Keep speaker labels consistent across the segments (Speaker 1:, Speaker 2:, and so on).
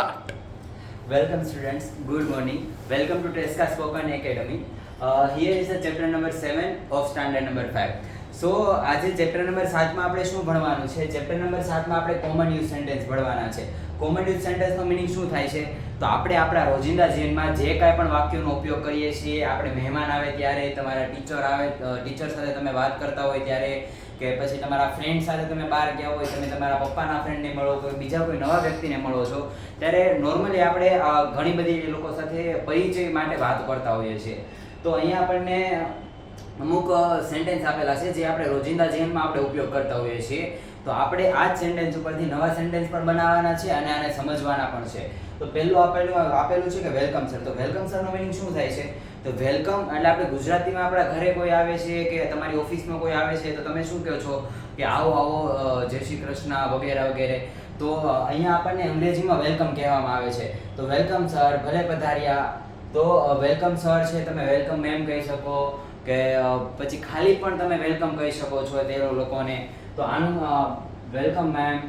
Speaker 1: Welcome students, good morning. Welcome to Tresca Spoken Academy. Here is the chapter number 7 of standard number 5. So આજે chapter number 7 માં આપણે શું ભણવાનું છે? Chapter number 7 માં આપણે કોમન યુઝ સેન્ટેન્સ ભણવાના છે. કોમન યુઝ સેન્ટેન્સનો મીનિંગ શું થાય છે? તો આપણે આપણા રોજિંદા જીવનમાં જે કાંઈ પણ વાક્યોનો ઉપયોગ કરીએ છીએ, આપણે મહેમાન આવે ત્યારે, તમારા ટીચર સાથે તમે વાત કરતા હોય ત્યારે, કે પછી તમારા ફ્રેન્ડ સાથે તમે બહાર ગયા હોય, તમે તમારા પપ્પાના ફ્રેન્ડને મળો, કોઈ બીજા કોઈ નવા વ્યક્તિને મળો છો, ત્યારે નોર્મલી આપણે ઘણી બધી લોકો સાથે પરિચય માટે વાત કરતા હોઈએ છીએ. તો અહીંયા આપણને અમુક સેન્ટેન્સ આપેલા છે જે આપણે રોજિંદા જીવનમાં આપણે ઉપયોગ કરતા હોઈએ છીએ. તો આપણે આ જ સેન્ટેન્સ ઉપરથી નવા સેન્ટેન્સ પણ બનાવવાના છે અને આને સમજવાના પણ છે. તો પહેલું આપેલું છે કે વેલકમ સર. તો વેલકમ સરનો મીનિંગ શું થાય છે? તો વેલકમ એટલે આપણે ગુજરાતીમાં આપણા ઘરે કોઈ આવે છે કે તમારી ઓફિસમાં કોઈ આવે છે તો તમે શું કહો છો કે આવો આવો, જય શ્રી કૃષ્ણ વગેરે વગેરે. તો અહીંયા આપણને અંગ્રેજીમાં વેલકમ કહેવામાં આવે છે. તો વેલકમ સર, ભલે પધાર્યા. તો વેલકમ સર છે, તમે વેલકમ મેમ કહી શકો, કે પછી ખાલી પણ તમે વેલકમ કહી શકો છો તે લોકોને. તો આનું વેલકમ મેમ.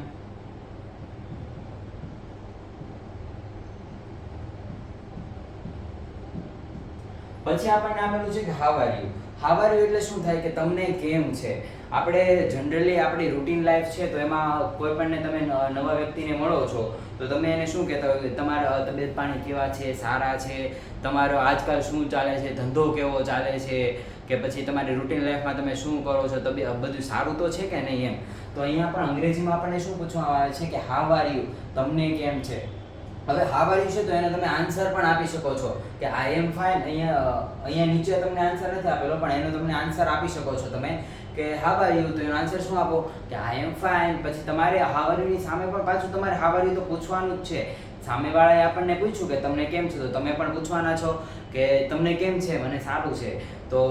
Speaker 1: પછી આપણને આપેલું છે કે how are you. How are you એટલે શું થાય કે તમને કેમ છે. આપણે જનરલી આપણી રૂટીન લાઈફ છે તો એમાં કોઈ પણને તમે નવા વ્યક્તિને મળો છો તો તમે એને શું કહેતા હોય કે તમારા તબિયત પાણી કેવા છે, સારા છે, તમારો આજકાલ શું ચાલે છે, ધંધો કેવો ચાલે છે, કે પછી તમારી રૂટીન લાઈફમાં તમે શું કરો છો, બધું સારું તો છે કે નહીં એમ. તો અહીંયા પણ અંગ્રેજીમાં આપણને શું પૂછવામાં આવે છે કે હાવ આર યુ, તમને કેમ છે. હવે હાવ આર યુ છે તો એને તમે આન્સર પણ આપી શકો છો કે આઈ એમ ફાઇન. અહીંયા નીચે તમને આન્સર નથી આપેલો પણ એનો તમને આન્સર આપી શકો છો તમે કે હાવ આર યુ. તો એનો આન્સર શું આપો કે આઈ એમ ફાઇન. પછી તમારે હાવ આર યુ ની સામે પણ પાછું તમારે હાવ આર યુ તો પૂછવાનું જ છે. સામેવાળાએ આપણને પૂછ્યું કે તમને કેમ છે તો તમે પણ પૂછવાના છો કે તમને કેમ છે, મને સારું છે. તો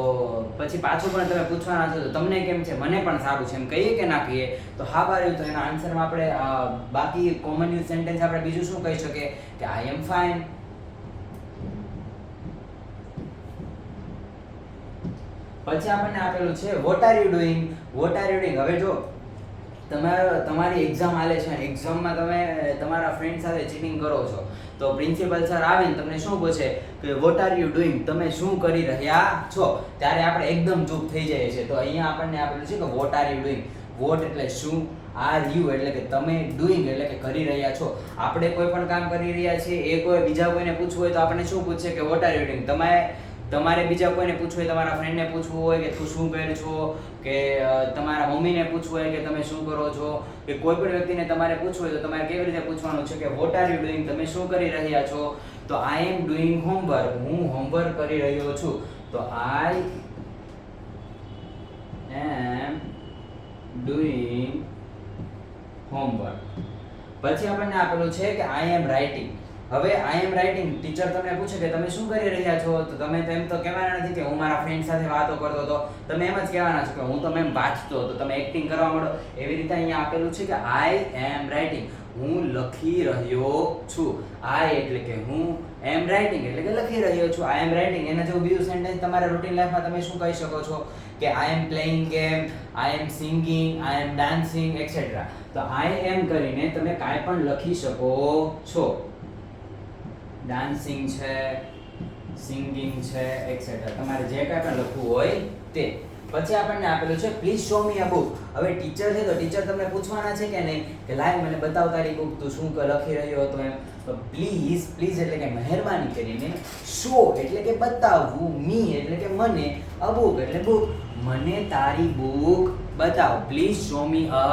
Speaker 1: પછી પાછું પણ તમે પૂછવાના છો તો તમને કેમ છે, મને પણ સારું છે, એમ કહીએ કે ના કહીએ. તો હાવ આર યુ. તો એના આન્સરમાં આપણે બાકી કોમન યુઝ સેન્ટેન્સ આપણે બીજું શું કહી શકીએ કે આઈ એમ ફાઇન. પછી આપણને આપેલું છે vote are you doing. Vote are you doing. હવે જો તમારી એક્ઝામ હાલે છે અને એક્ઝામમાં તમે તમારા ફ્રેન્ડ સાથે ચીટિંગ કરો છો તો પ્રિન્સિપલ સર આવીને તમને શું પૂછે કે વોટ આર યુ ડુઈંગ, તમે શું કરી રહ્યા છો. ત્યારે આપણે એકદમ ચૂપ થઈ જઈએ છીએ. તો અહીંયા આપણને આપેલું છે કે what are you doing. What એટલે શું, આર યુ એટલે કે તમે, ડુઈંગ એટલે કે કરી રહ્યા છો. આપણે કોઈ પણ કામ કરી રહ્યા છીએ એ કોઈ બીજા કોઈને પૂછવું હોય તો આપણને શું પૂછશે કે વોટ આર યુ ડુઈંગ. તમારે બીજા કોઈને પૂછવું હોય, તમારા ફ્રેન્ડને પૂછવું હોય કે તું શું કરે છો, કે તમારા મમ્મીને પૂછવું હોય કે તમે શું કરો છો, કે કોઈ પણ વ્યક્તિને તમારે પૂછવું હોય તો તમારે કેવી રીતે પૂછવાનું છે કે વોટ આર યુ ડુઈંગ, તમે શું કરી રહ્યા છો. તો આઈ એમ ડુઈંગ હોમવર્ક, હું હોમવર્ક કરી રહ્યો છું. તો આઈ એમ ડુઈંગ હોમવર્ક. પછી આપણને આપેલું છે કે આઈ એમ રાઇટિંગ. હવે આઈ એમ રાઇટિંગ, ટીચર તમને પૂછે કે તમે શું કરી રહ્યા છો તો તમે તેમ તો કહેવાના નથી કે હું મારા ફ્રેન્ડ સાથે વાતો કરતો હતો. તમે એમ જ કહેવાના છો કે હું તો મેમ વાંચતો હતો. તમે એક્ટિંગ કરવા માંડો. એવી રીતે અહીંયા આપેલું છે કે આઈ એમ રાઇટિંગ, હું લખી રહ્યો છું. આઈ એટલે કે હું, એમ રાઇટિંગ એટલે કે લખી રહ્યો છું. I M writing. એના જેવું બીજું સેન્ટેન્સ તમારા રૂટીન લાઈફમાં તમે શું કહી શકો છો કે I am playing game, I am singing, I am dancing etcetera. તો આઈ એમ કરીને તમે કાંઈ પણ લખી શકો છો. ડાન્સિંગ છે, સિંગિંગ છે એક્સેટ્રા, તમારે જે કાંઈ પણ લખવું હોય તે. પછી આપણને આપેલું છે please show me a book. હવે ટીચર છે તો ટીચર તમને પૂછવાના છે કે નહીં કે લાય મને બતાવ તારી બુક, તું શું લખી રહ્યો હતો એમ. તો પ્લીઝ, પ્લીઝ એટલે કે મહેરબાની કરીને, શો એટલે કે બતાવવું, મી એટલે કે મને, અ બુક એટલે બુક, મને તારી બુક બતાવ. Please show me a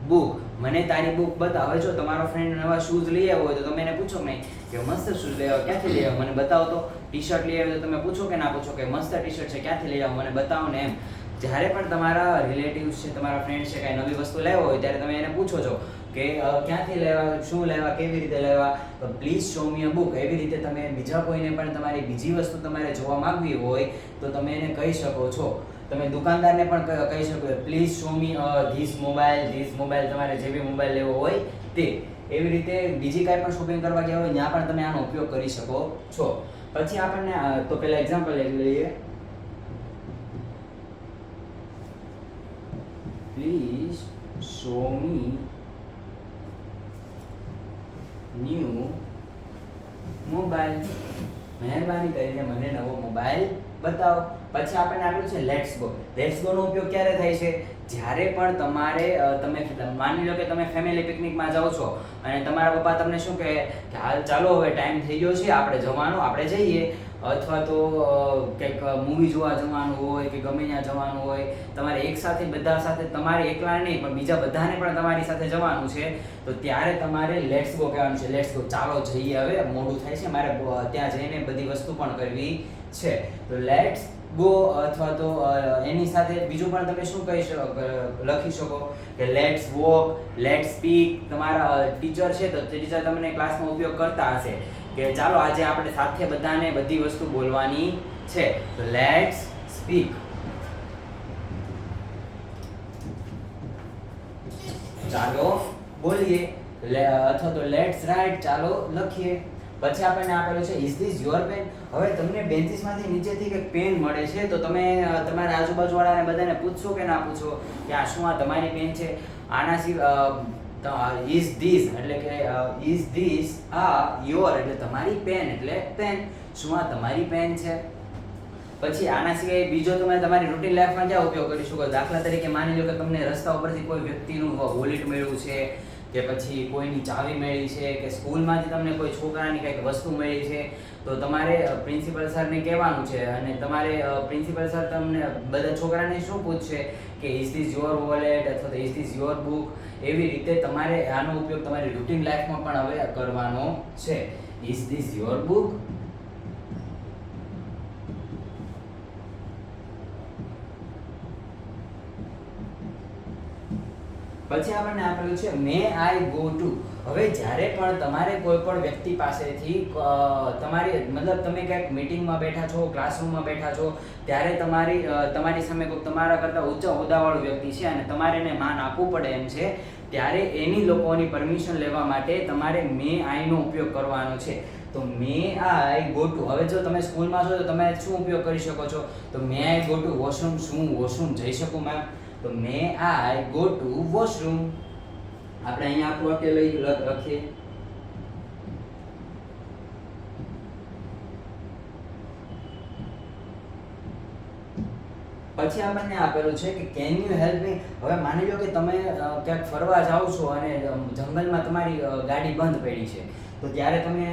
Speaker 1: book, મને તારી બુક બતાવ. હવે જો તમારો ફ્રેન્ડ નવા શૂઝ લઈ આવ્યો હોય તો તમે એને પૂછો નહીં કે મસ્ત શૂઝ લઈ આવ્યો, ક્યાંથી લઈ આવ્યો મને બતાવો તો. ટી શર્ટ લઈ આવ્યો તો તમે પૂછો કે ના પૂછો કે મસ્ત ટી શર્ટ છે ક્યાંથી લઈ આવ્યો મને બતાવો ને એમ. જ્યારે પણ તમારા રિલેટિવ્સ છે, તમારા ફ્રેન્ડ છે, કાંઈ નવી વસ્તુ લાવ્યો હોય ત્યારે તમે એને પૂછો છો કે ક્યાંથી લેવા, શું લેવા, કેવી રીતે લેવા. તો please show me a book. એવી રીતે તમે બીજા કોઈને પણ તમારી બીજી વસ્તુ તમારે જોવા માંગવી હોય તો તમે એને કહી શકો છો. તમે દુકાનદારને પણ કહી શકો please show me this mobile, તમારે જે બી મોબાઈલ લેવો હોય તે. એવી રીતે બીજી કાંઈ પણ શોપિંગ કરવા ગયા હોય ત્યાં પણ તમે આનો ઉપયોગ કરી શકો છો. પછી આપણને તો પહેલા એક્ઝામ્પલ લઈએ. Please show me new mobile, મહેરબાની કરીને મને નવો મોબાઈલ બતાવો. પછી આપણને આપ્યું છે લેટ્સ ગો. લેટ્સ ગો નો ઉપયોગ ક્યારે થાય છે? જ્યારે પણ તમારે તમે માની લો કે તમે ફેમિલી પિકનિકમાં જાઓ છો અને તમારા પપ્પા તમને શું કહે કે હાલ ચાલો હવે ટાઈમ થઈ ગયો છે, આપણે જવાનું, આપણે જઈએ. અથવા તો કંઈક મૂવી જોવા જવાનું હોય કે ગમે ત્યાં જવાનું હોય, તમારે એક સાથે બધા સાથે, તમારે એકલા નહીં પણ બીજા બધાને પણ તમારી સાથે જવાનું છે, તો ત્યારે તમારે લેટ્સ ગો કહેવાનું છે. લેટ્સ ગો, ચાલો જઈએ, હવે મોડું થાય છે, મારે ત્યાં જઈને બધી વસ્તુ પણ કરવી છે. તો લેટ્સ ગો. અથવા તો એની સાથે બીજું પણ તમે શું કહી શકો, લખી શકો કે લેટ્સ વોક, લેટ્સ સ્પીક. તમારા ટીચર છે તો ટીચર તમને ક્લાસમાં ઉપયોગ કરતા હશે કે ચાલો આજે આપણે સાથે બધાને બધી વસ્તુ બોલવાની છે, તો લેટ્સ સ્પીક. ચાલો બોલીએ. અથવા તો લેટ્સ રાઇટ, ચાલો લખીએ. પછી આપણને આપેલું છે ઇઝ ધીસ યોર પેન. હવે તમને બેન્ચીસમાંથી નીચેથી કંઈક પેન મળે છે તો તમે તમારા આજુબાજુવાળાને બધાને પૂછશો કે ના પૂછો કે આ શું આ તમારી પેન છે? આના સિવાય ઇઝ ધીસ એટલે કે ઇઝ ધીસ યોર એટલે તમારી પેન એટલે પેન. શું આ તમારી પેન છે? પછી આના સિવાય બીજો તમે તમારી રૂટીન લાઈફમાં ક્યાં ઉપયોગ કરી શકો? દાખલા તરીકે માની લો કે તમને રસ્તા ઉપરથી કોઈ વ્યક્તિનું વોલેટ મળ્યું છે, કે પછી કોઈની ચાવી મળી છે, કે સ્કૂલમાંથી તમને કોઈ છોકરાની કંઈક વસ્તુ મળી છે, તો તમારે પ્રિન્સિપલ સરને કહેવાનું છે અને તમારે પ્રિન્સિપલ સર તમને બધા છોકરાને શું પૂછશે કે ઇઝ ધીસ યોર વોલેટ અથવા તો ઇઝ ધીસ યોર બુક. એવી રીતે તમારે આનો ઉપયોગ તમારી રૂટીન લાઈફમાં પણ હવે કરવાનો છે. Is this your book. પછી આપણને આપેલું છે મે આઈ ગો ટુ. હવે જ્યારે પણ તમારે કોઈ પણ વ્યક્તિ પાસેથી તમારી મતલબ તમે ક્યાંક મીટિંગમાં બેઠા છો, ક્લાસરૂમમાં બેઠા છો, ત્યારે તમારી સામે કોઈ તમારા કરતાં ઊંચા હોદ્દાવાળું વ્યક્તિ છે અને તમારે એને માન આપવું પડે એમ છે, ત્યારે એની લોકોની પરમિશન લેવા માટે તમારે મે આઈનો ઉપયોગ કરવાનો છે. તો મે આઈ ગો ટુ. હવે જો તમે સ્કૂલમાં છો તો તમે શું ઉપયોગ કરી શકો છો? તો may I go to washroom. શું વોશરૂમ જઈ શકું મેમ? તો may I go to washroom. આપણે અહીંયા આપણું વાક્ય લખીએ. પછી આપણને આપેલું છે કે કેન યુ હેલ્પ મી. હવે માની લો કે તમે ક્યાંક ફરવા જાઓ છો અને જંગલમાં તમારી ગાડી બંધ પડી છે, તો ત્યારે તમે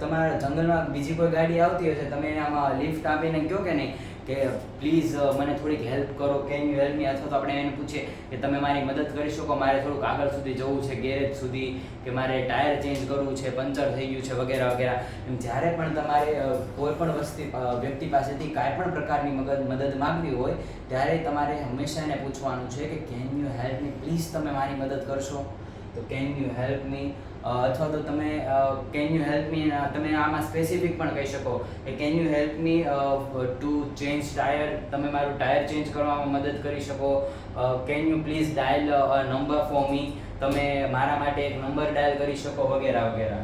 Speaker 1: તમારા જંગલમાં બીજી કોઈ ગાડી આવતી હશે, તમે આમાં લિફ્ટ આપીને કહો કે નહીં કે પ્લીઝ મને થોડીક હેલ્પ કરો, કેન યુ હેલ્પ મી. અથવા તો આપણે એને પૂછીએ કે તમે મારી મદદ કરી શકો, મારે થોડુંક આગળ સુધી જવું છે, ગેરેજ સુધી, કે મારે ટાયર ચેન્જ કરવું છે, પંચર થઈ ગયું છે, વગેરે વગેરે. એમ જ્યારે પણ તમારે કોઈ પણ વ્યક્તિ પાસેથી કાંઈ પણ પ્રકારની મદદ માંગવી હોય ત્યારે તમારે હંમેશા એને પૂછવાનું છે કે can you help me, please તમે મારી મદદ કરશો. તો કેન યુ હેલ્પ મી. અથવા તો તમે કેન યુ હેલ્પ મી, તમે આમાં સ્પેસિફિક પણ કહી શકો કે can you help me to change tyre, તમે મારું ટાયર ચેન્જ કરવામાં મદદ કરી શકો. Can you please dial number for me, તમે મારા માટે એક નંબર ડાયલ કરી શકો, વગેરે વગેરે.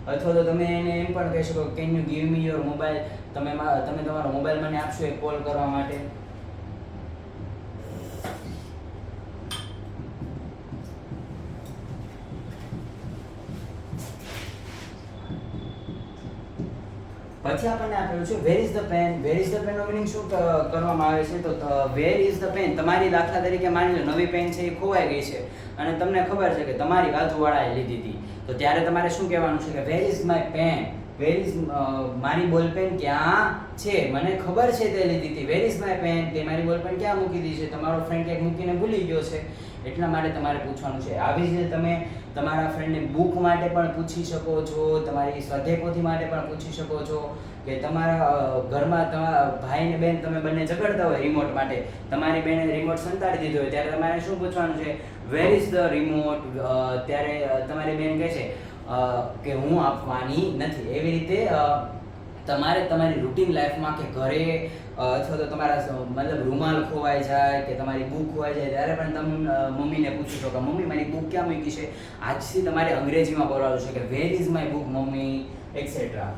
Speaker 1: અથવા તો તમે એને એમ પણ કહી શકો can you give me your mobile, તમે તમારો મોબાઈલ મને આપશો એક કોલ કરવા માટે. પછી આપણને આપેલું છે where is the pen. Where is the pen નો મીનિંગ શું કરવામાં આવે છે? તો વેર ઇઝ ધ પેન, તમારી દાખલા તરીકે માની લો નવી પેન છે એ ખોવાઈ ગઈ છે અને તમને ખબર છે કે તમારી બાજુવાળાએ લીધી હતી, તો ત્યારે તમારે શું કહેવાનું છે કે where is my pen, where is મારી બોલપેન ક્યાં છે? મને ખબર છે તે લીધી હતી. વેર ઇઝ માય પેન, તે મારી બોલપેન ક્યાં મૂકી દીધી છે? તમારો ફ્રેન્ડ ક્યાંક મૂકીને ભૂલી ગયો છે, એટલા માટે તમારે પૂછવાનું છે. આવી જ રીતે તમે તમારા ફ્રેન્ડને બુક માટે પણ પૂછી શકો છો, તમારી સ્વાધ્યાય માટે પણ પૂછી શકો છો, કે તમારા ઘરમાં તમારા ભાઈ ને બેન તમે બંને ઝઘડતા હોય રિમોટ માટે, તમારી બેને રિમોટ સંતાડી દીધો હોય, ત્યારે તમારે શું પૂછવાનું છે? Where is the remote. ત્યારે તમારી બેન કહે છે કે હું આપવાની નથી. એવી રીતે તમારે તમારી રૂટીન લાઈફમાં કે ઘરે અથવા તો તમારા મતલબ રૂમાલ ખોવાઈ જાય કે તમારી બુક ખોવાઈ જાય ત્યારે પણ તમે મમ્મીને પૂછી શકો મમ્મી મારી બુક ક્યાં મૂકી છે? આજથી તમારે અંગ્રેજીમાં બોલવાનું છે કે where is my book mummy, etcetera.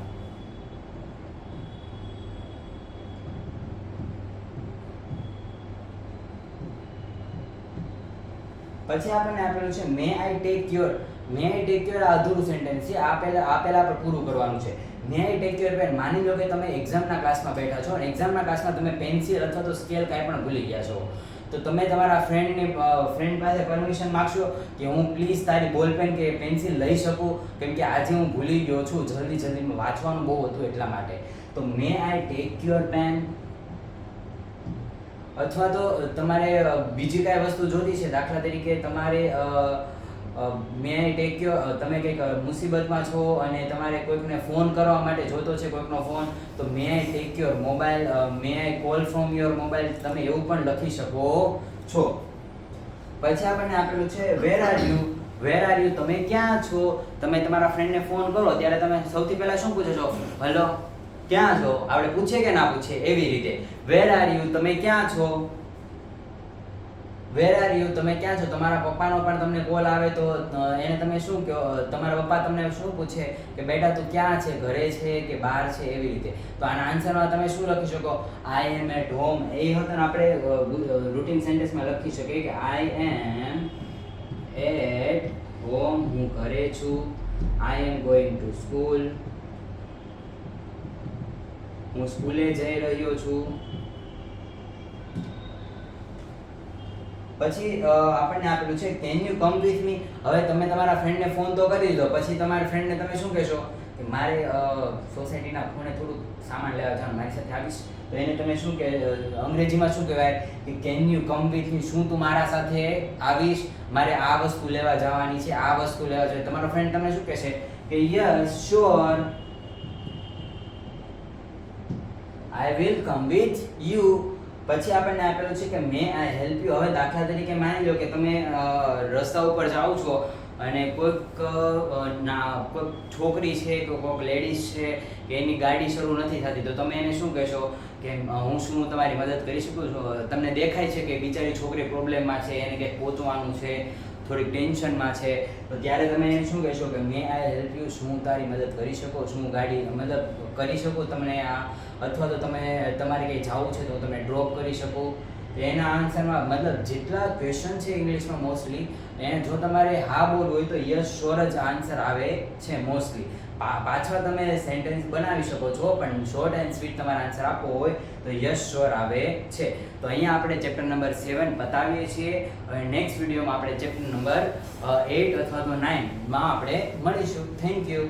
Speaker 1: પછી આપણને આપેલું છે may I take your. May I take your આ અધૂરું સેન્ટેન્સ છે. આ પહેલા આપણે પૂરું કરવાનું છે. May I take your pen. માની લો કે તમે એક્ઝામના ક્લાસમાં બેઠા છો અને એક્ઝામના ક્લાસમાં તમે પેન્સિલ અથવા તો સ્કેલ કાંઈ પણ ભૂલી ગયા છો, તો તમે તમારા ફ્રેન્ડ પાસે પરમિશન માગશો કે હું પ્લીઝ તારી બોલપેન કે પેન્સિલ લઈ શકું, કેમ કે આજે હું ભૂલી ગયો છું, જલ્દી વાંચવાનું બહુ હતું એટલા માટે. તો may I take your pen. અથવા તો તમારે બીજી કાંઈ વસ્તુ જોતી છે, દાખલા તરીકે તમારે મે આઈ ટેક યોર, તમે કંઈક મુસીબતમાં છો અને તમારે કોઈકને ફોન કરવા માટે જોતો છે કોઈકનો ફોન, તો may I take your mobile, may I call from your mobile, તમે એવું પણ લખી શકો છો. પછી આપણને આપેલું છે where are you. Where are you, તમે ક્યાં છો. તમે તમારા ફ્રેન્ડને ફોન કરો ત્યારે તમે સૌથી પહેલા શું પૂછો છો? હેલો, ક્યાં છો? આપણે પૂછે કે ના પૂછે એવી રીતે. વેર આર યુ, તમે ક્યાં છો. વેર આર યુ, તમે ક્યાં છો. તમારા પપ્પાનો પણ તમને કોલ આવે તો એને તમે શું કહો? તમારા પપ્પા તમને શું પૂછે કે બેટા તું ક્યાં છે, ઘરે છે કે બહાર છે, એવી રીતે. તો આના આન્સરમાં તમે શું લખી શકો? આઈ એમ એટ હોમ. એ હતા આપણે રૂટીન સેન્ટેન્સમાં લખી શકીએ કે આઈ એમ એટ હોમ, હું ઘરે છું. I am going to school, હું સ્કૂલે જઈ રહ્યો છું. પછી આપણને આપેલું છે can you come with me. હવે તમે તમારા ફ્રેન્ડને ફોન તો કરી દીધો, પછી તમારા ફ્રેન્ડને તમે શું કહેશો કે મારે સોસાયટીના ખૂણે થોડુંક સામાન લેવા જવાનું, મારી સાથે આવીશ. તો એને તમે શું કે અંગ્રેજીમાં શું કહેવાય કે can you come with me, શું તું મારા સાથે આવીશ, મારે આ વસ્તુ લેવા જવાની છે, આ વસ્તુ લેવા જોઈએ. તમારો ફ્રેન્ડ તમને શું કહેશે કે yes sure, I will come with you. પછી આપણને આપેલું છે કે મે આઈ હેલ્પ યુ. હવે દાખલા તરીકે માની લો કે તમે રસ્તા ઉપર જાઓ છો અને કોઈક છોકરી છે કે કોઈક લેડીઝ છે કે એની ગાડી શરૂ નથી થતી, તો તમે એને શું કહેશો કે હું શું તમારી મદદ કરી શકું છું. તમને દેખાય છે કે બિચારી છોકરી પ્રોબ્લેમમાં છે, એને કંઈક પહોંચવાનું છે, થોડીક ટેન્શનમાં છે, તો ત્યારે તમે એને શું કહેશો કે મે આઈ હેલ્પ યુ, શું હું તારી મદદ કરી શકું, શું ગાડી મદદ કરી શકું તમને આ, અથવા તો તમે તમારે કંઈ જવું છે તો તમે ડ્રોપ કરી શકો. એના આન્સરમાં મતલબ જેટલા ક્વેશ્ચન છે ઇંગ્લિશમાં મોસ્ટલી એને જો તમારે હા બોલવું હોય તો યસ શ્યોર જ આન્સર આવે છે મોસ્ટલી. પાછળ તમે સેન્ટેન્સ બનાવી શકો છો, પણ શોર્ટ એન્ડ સ્વીટ તમારે આન્સર આપવો હોય તો યસ શ્યોર આવે છે. તો અહીંયા આપણે ચેપ્ટર નંબર 7 બતાવીએ છીએ. હવે નેક્સ્ટ વિડીયોમાં આપણે ચેપ્ટર નંબર 8 અથવા તો 9 માં આપણે મળીશું. Thank you.